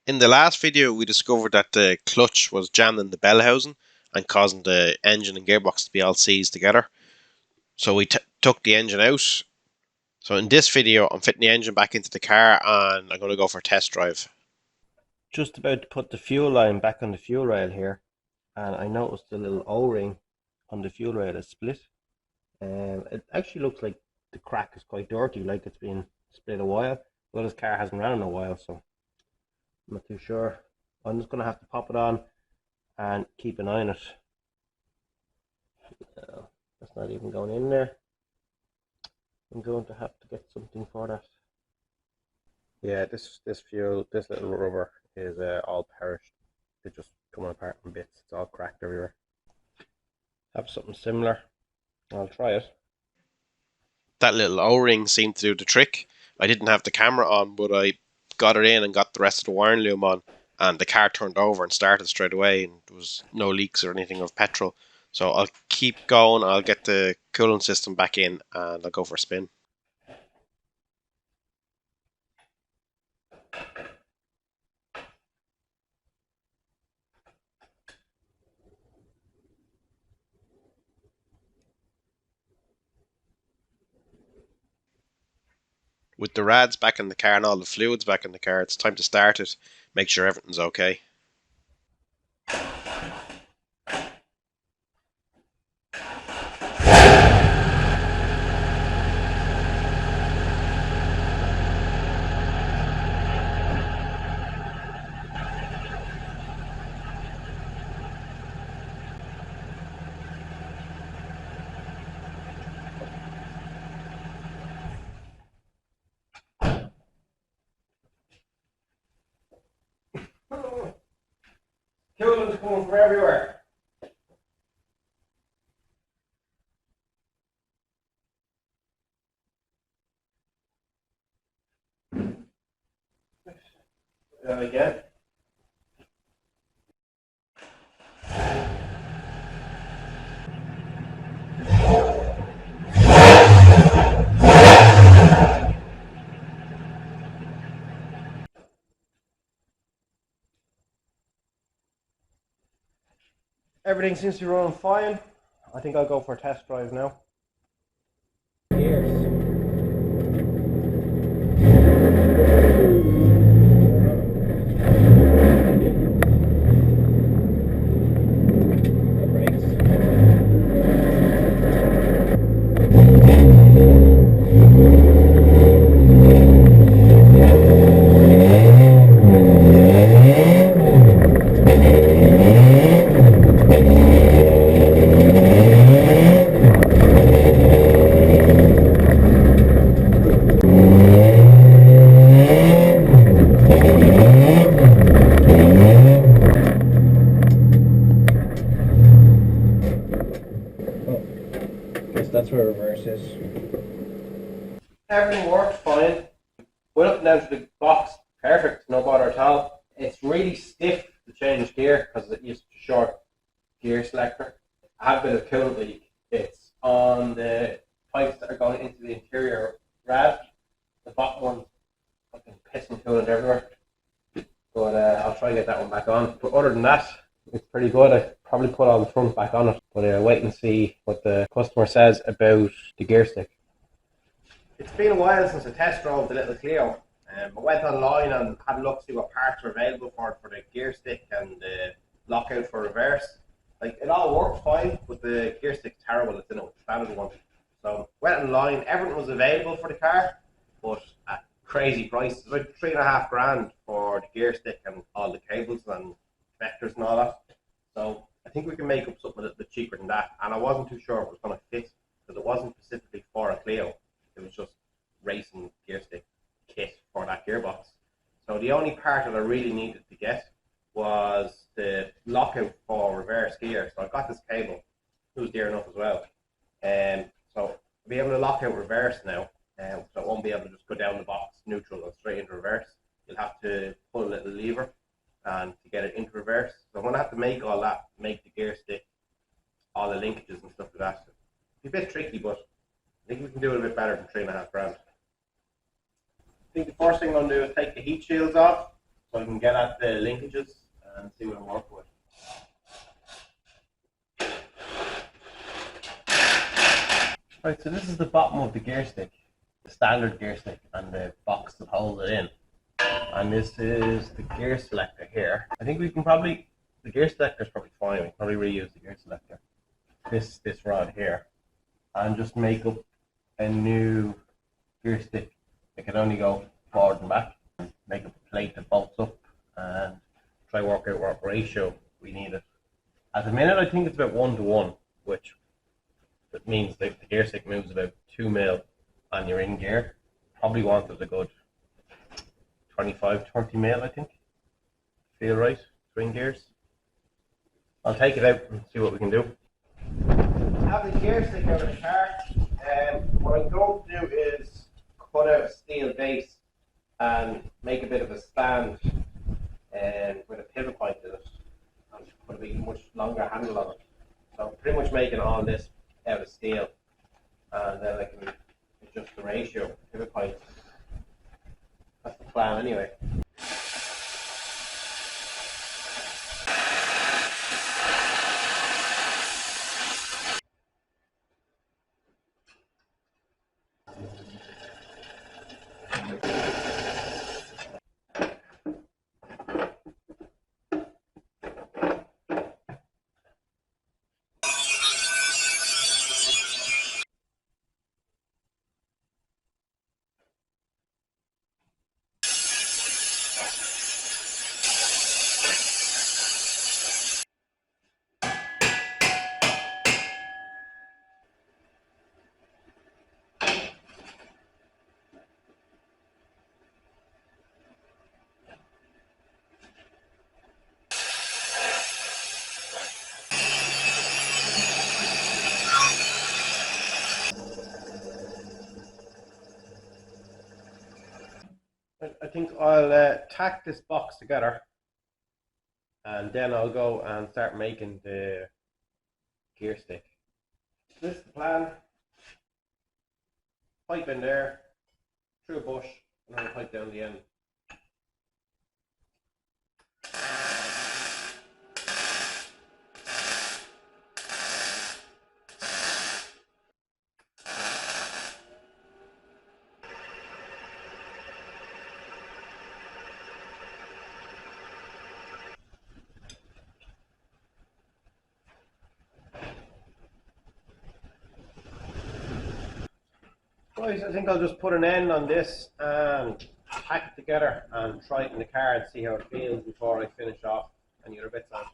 In the last video, we discovered that the clutch was jammed in the bell housing and causing the engine and gearbox to be all seized together. So we took the engine out. So in this video, I'm fitting the engine back into the car and I'm going to go for a test drive. Just about to put the fuel line back on the fuel rail here, and I noticed the little O-ring on the fuel rail is split. It actually looks like the crack is quite dirty, like it's been split a while. Well, this car hasn't ran in a while, so I'm not too sure. I'm just going to have to pop it on and keep an eye on it. That's not even going in there. I'm going to have to get something for that. Yeah, this little rubber is all perished. It's just coming apart in bits. It's all cracked everywhere. Have something similar. I'll try it. That little O-ring seemed to do the trick. I didn't have the camera on, but I got it in and got the rest of the wiring loom on, and the car turned over and started straight away, and there was no leaks or anything of petrol. So I'll keep going. I'll get the cooling system back in and I'll go for a spin. With the rads back in the car and all the fluids back in the car, it's time to start it. Make sure everything's okay. Coolant's coming from everywhere. Again. Everything seems to be running fine. I think I'll go for a test drive now. That's where reverse is. Everything worked fine. Went up and down to the box, perfect, no bother at all. It's really stiff to change gear because it used a short gear selector. I have a bit of coolant leak. It's on the pipes that are going into the interior rad. The bottom one, fucking pissing coolant everywhere. But I'll try and get that one back on. But other than that, it's pretty good. I probably put all the front back on it, but wait and see what the customer says about the gear stick. It's been a while since I test drove the little Clio. I went online and had a look to see what parts were available for it, for the gear stick and the lockout for reverse. Like, it all worked fine, but the gear stick's terrible. It's in a standard one. So went online, everything was available for the car, but at crazy prices. About $3.5 grand for the gear stick and all the cables and connectors and all that. So I think we can make up something a little bit cheaper than that. And I wasn't too sure if it was going to fit because it wasn't specifically for a Clio. It was just racing gear stick kit for that gearbox. So the only part that I really needed to get was the lockout for reverse gear. So I got this cable. It was dear enough as well. So I'll be able to lock out reverse now. So I won't be able to just go down the box neutral and straight into reverse. You'll have to pull a little lever and to get it into reverse. So I'm going to have to make all that, make the gear stick, all the linkages and stuff like that. It's a bit tricky, but I think we can do it a bit better than $3.5 grand. I think the first thing I'm going to do is take the heat shields off. so I can get at the linkages and see what I'm working with. Right, so this is the bottom of the gear stick, the standard gear stick, and the box that holds it in. And this is the gear selector here. I think we can probably, the gear selector is probably fine. We can probably reuse the gear selector. This rod here, and just make up a new gear stick. It can only go forward and back. Make up a plate that bolts up and try work out what ratio we need it. At the minute, I think it's about 1 to 1, which means that the gear stick moves about 2 mil on your in gear. Probably want it a good 25, 20 mil, I think. Feel right, swing gears. I'll take it out and see what we can do. Have the gear stick out of the car. What I'm going to do is cut out a steel base and make a bit of a stand with a pivot point in it and put a big, much longer handle on it. So I'm pretty much making all this out of steel, and then I can adjust the ratio, pivot point. That's the plan anyway. I think I'll tack this box together, and then I'll go and start making the gear stick. This is the plan. Pipe in there, through a bush, and then I'll pipe down the end. Guys, I think I'll just put an end on this and tack it together and try it in the car and see how it feels before I finish off any other bits on.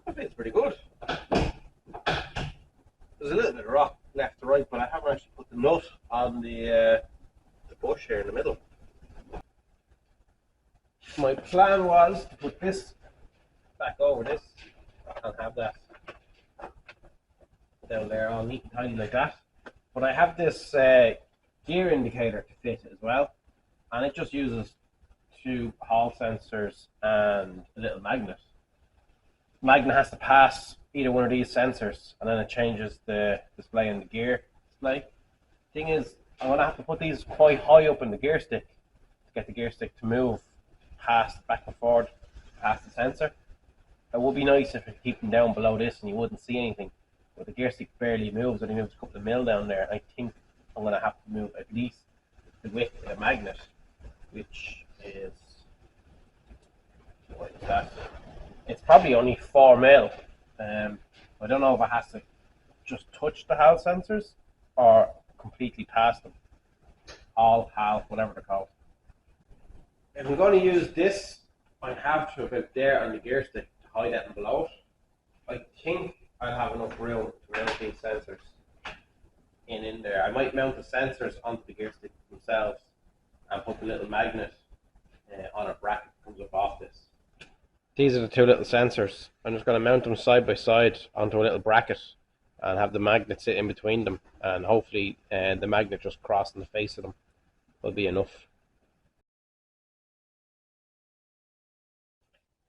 That feels pretty good. There's a little bit of rock left to right, but I haven't actually put the nut on the bush here in the middle. My plan was to put this back over this and have that down there all neat and tidy like that. But I have this gear indicator to fit as well, and it just uses 2 hall sensors and a little magnet. The magnet has to pass either one of these sensors, and then it changes the display in the gear display. Thing is, I'm going to have to put these quite high up in the gear stick to get the gear stick to move past, back and forward, past the sensor. It would be nice if I could keep them down below this and you wouldn't see anything. But the gear stick barely moves, it only moves a couple of mil down there. I think I'm going to have to move at least the width of the magnet, which is, what is that? It's probably only 4 mil. I don't know if it has to just touch the HAL sensors or completely past them. All HAL, whatever they're called. If I'm going to use this, I have to about there on the gear stick to hide it and below it. I think I'll have enough room to mount these sensors in there. I might mount the sensors onto the gear stick themselves and put the little magnet on a bracket that comes up off this. These are the two little sensors. I'm just going to mount them side by side onto a little bracket and have the magnet sit in between them, and hopefully the magnet just crossing the face of them will be enough.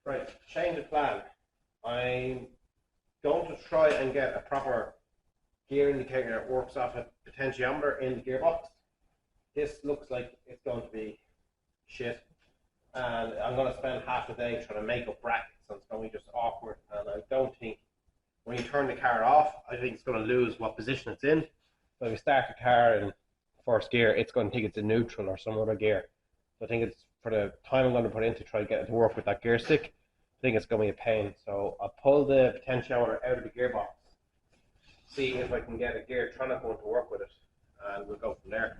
Right, change of plan. I'm going to try and get a proper gear indicator that works off a potentiometer in the gearbox. This looks like it's going to be shit, and I'm going to spend half a day trying to make up brackets, and it's going to be just awkward. And I don't think when you turn the car off, I think it's going to lose what position it's in. So if you start the car in first gear, it's going to think it's in neutral or some other gear. So I think it's for the time I'm going to put in to try to get it to work with that gear stick. I think it's going to be a pain. So I'll pull the potentiometer out of the gearbox, see if I can get a geartronic one to work with it, and we'll go from there.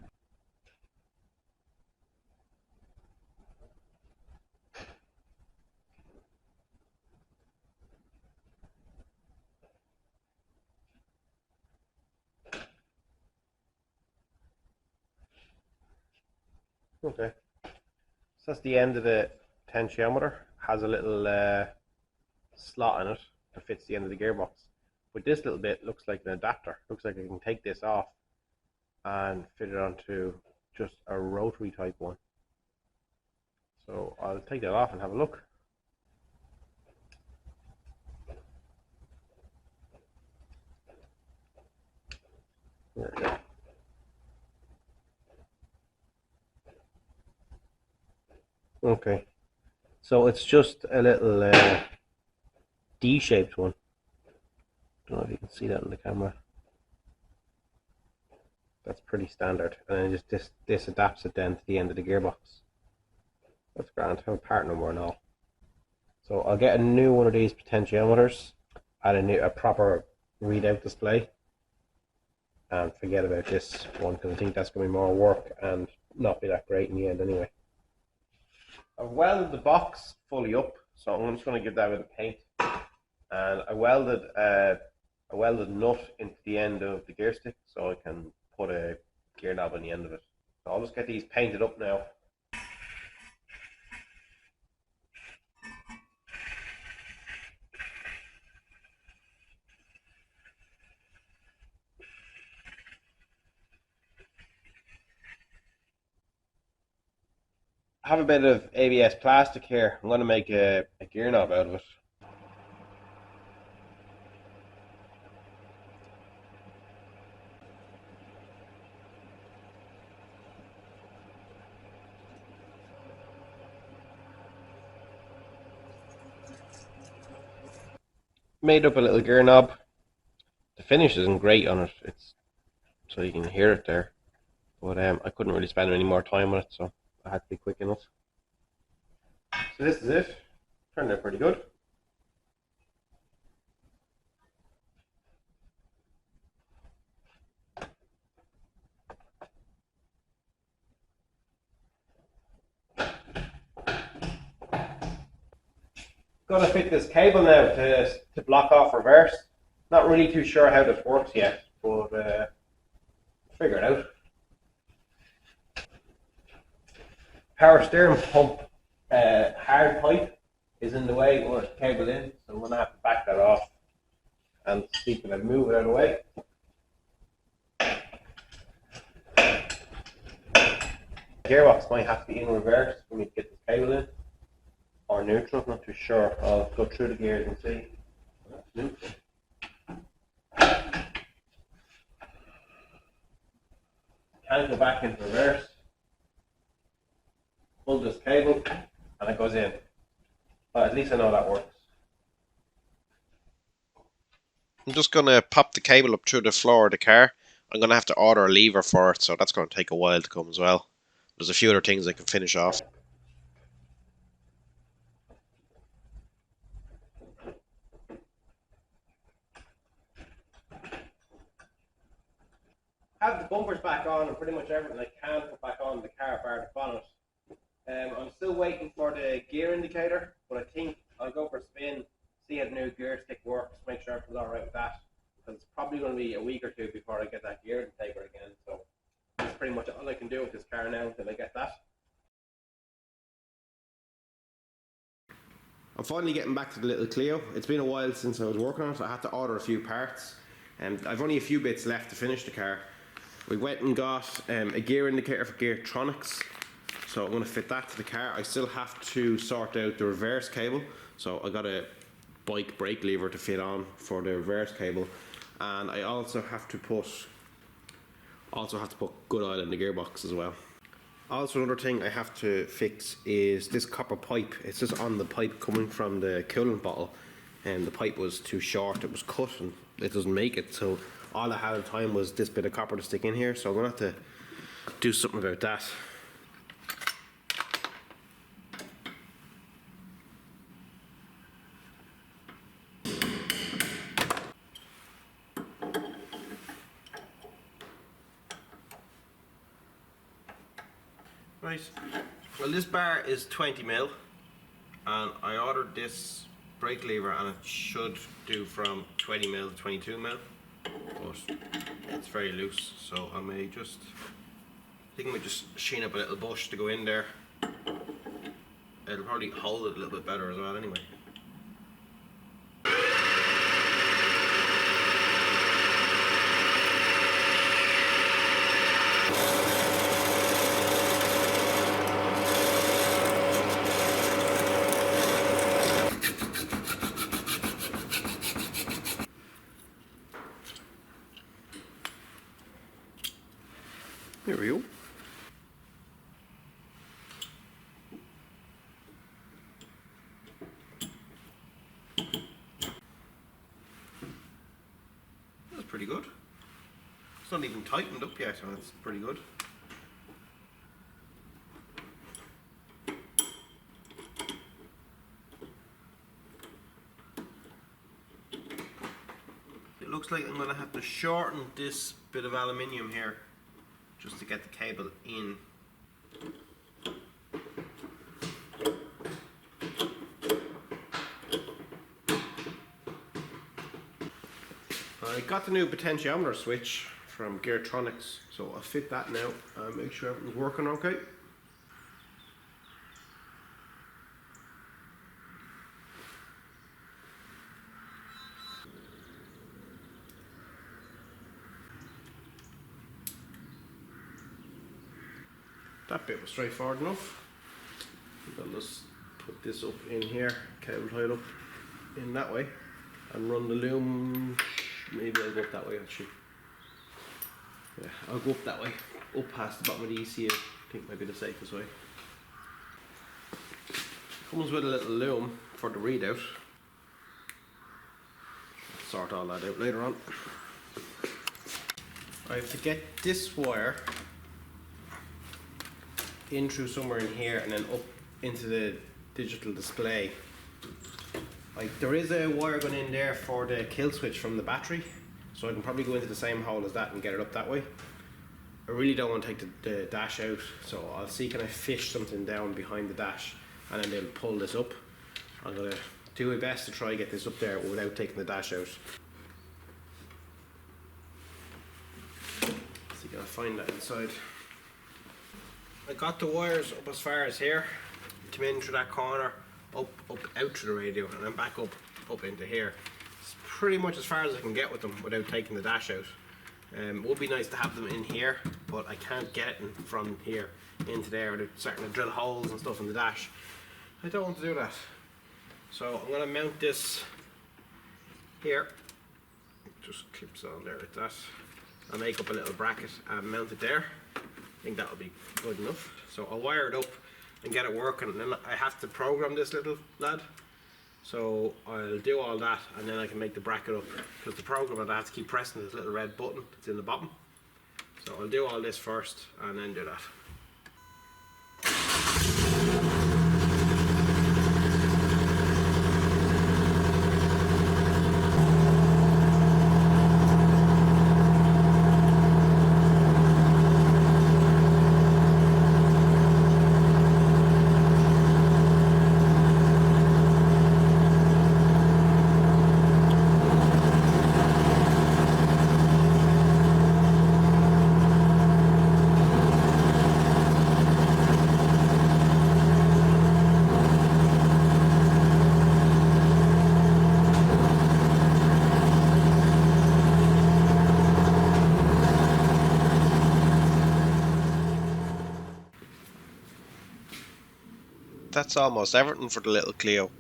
Okay, so that's the end of the potentiometer. Has a little slot in it that fits the end of the gearbox. But this little bit looks like an adapter. Looks like I can take this off and fit it onto just a rotary type one. So I'll take that off and have a look. There we go. Okay, so it's just a little D-shaped one. Don't know if you can see that in the camera. That's pretty standard, and then just this adapts it then to the end of the gearbox. That's grand. I have a part number and all. So I'll get a new one of these potentiometers, add a proper readout display, and forget about this one because I think that's going to be more work and not be that great in the end anyway. I've welded the box fully up, so I'm just going to give that a bit of paint. And I welded a nut into the end of the gear stick so I can put a gear knob on the end of it. So I'll just get these painted up now. I have a bit of ABS plastic here. I'm going to make a gear knob out of it. Made up a little gear knob. The finish isn't great on it. It's so you can hear it there, but I couldn't really spend any more time on it, so I had to be quick enough. So this is it. Turned out pretty good. Got to fit this cable now to block off reverse. Not really too sure how this works yet, but figure it out. Power steering pump hard pipe is in the way with the cable in, so I'm going to have to back that off and see if I can move it out of the way. Gearbox might have to be in reverse when we get this cable in, or neutral, I'm not too sure. I'll go through the gears and see. That's neutral. Can't go back into reverse. Pull this cable and it goes in. But at least I know that works. I'm just going to pop the cable up through the floor of the car. I'm going to have to order a lever for it, so that's going to take a while to come as well. There's a few other things I can finish off. Have the bumpers back on and pretty much everything I can put back on the car bar the bonnet. I'm still waiting for the gear indicator, but I think I'll go for a spin, see how the new gear stick works, make sure everything's alright with that. Because it's probably going to be a week or two before I get that gear indicator again. So that's pretty much all I can do with this car now until I get that. I'm finally getting back to the little Clio. It's been a while since I was working on it, so I had to order a few parts. And I've only a few bits left to finish the car. We went and got a gear indicator for Geartronics. So I'm going to fit that to the car. I still have to sort out the reverse cable. So I got a bike brake lever to fit on for the reverse cable. And I also have to put good oil in the gearbox as well. Also, another thing I have to fix is this copper pipe. It's just on the pipe coming from the coolant bottle, and the pipe was too short. It was cut and it doesn't make it. So all I had at the time was this bit of copper to stick in here. So I'm gonna have to do something about that. Right, well this bar is 20mm and I ordered this brake lever and it should do from 20mm to 22mm, but it's very loose, so I think I might just sheen up a little bush to go in there. It'll probably hold it a little bit better as well anyway. There we go. That's pretty good. It's not even tightened up yet, and it's pretty good. It looks like I'm going to have to shorten this bit of aluminium here just to get the cable in. I got the new potentiometer switch from Geartronics, so I'll fit that now and make sure everything's working okay. That bit was straightforward enough. I'll just put this up in here, cable tied up in that way, and run the loom. Maybe I'll go up that way actually. Yeah, I'll go up that way, up past the bottom of the ECU. I think might be the safest way. Comes with a little loom for the readout. I'll sort all that out later on. I have to get this wire in through somewhere in here and then up into the digital display. There is a wire going in there for the kill switch from the battery, so I can probably go into the same hole as that and get it up that way. I really don't want to take the dash out, so I'll see can I fish something down behind the dash and then they'll pull this up. I'm going to do my best to try and get this up there without taking the dash out. See can I find that inside. I got the wires up as far as here, come in through that corner, up out to the radio, and then back up into here. It's pretty much as far as I can get with them without taking the dash out. It would be nice to have them in here, but I can't get it from here into there. They're starting to drill holes and stuff in the dash. I don't want to do that. So I'm going to mount this here. It just clips on there like that. I'll make up a little bracket and mount it there. I think that'll be good enough. So I'll wire it up and get it working, and then I have to program this little lad. So I'll do all that and then I can make the bracket up, because the program I have to keep pressing this little red button that's in the bottom. So I'll do all this first and then do that. that's almost everything for the little Clio.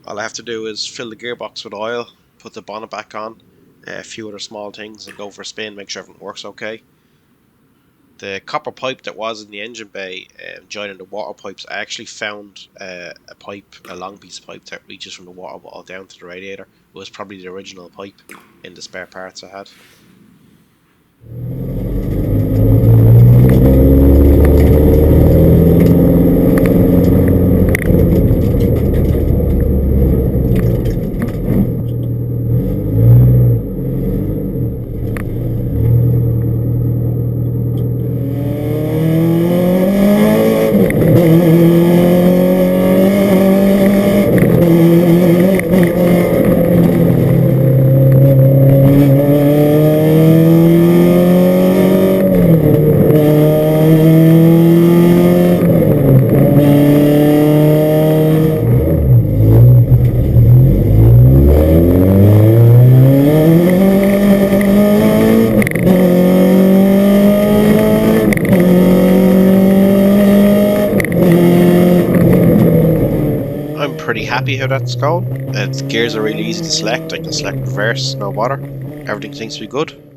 All I have to do is fill the gearbox with oil, put the bonnet back on, a few other small things, and go for a spin, make sure everything works okay. The copper pipe that was in the engine bay joining the water pipes, I actually found a pipe, a long piece of pipe that reaches from the water bottle down to the radiator. It was probably the original pipe in the spare parts I had. I'm pretty happy how that's going. Its gears are really easy to select. I can select reverse, no bother. Everything seems to be good.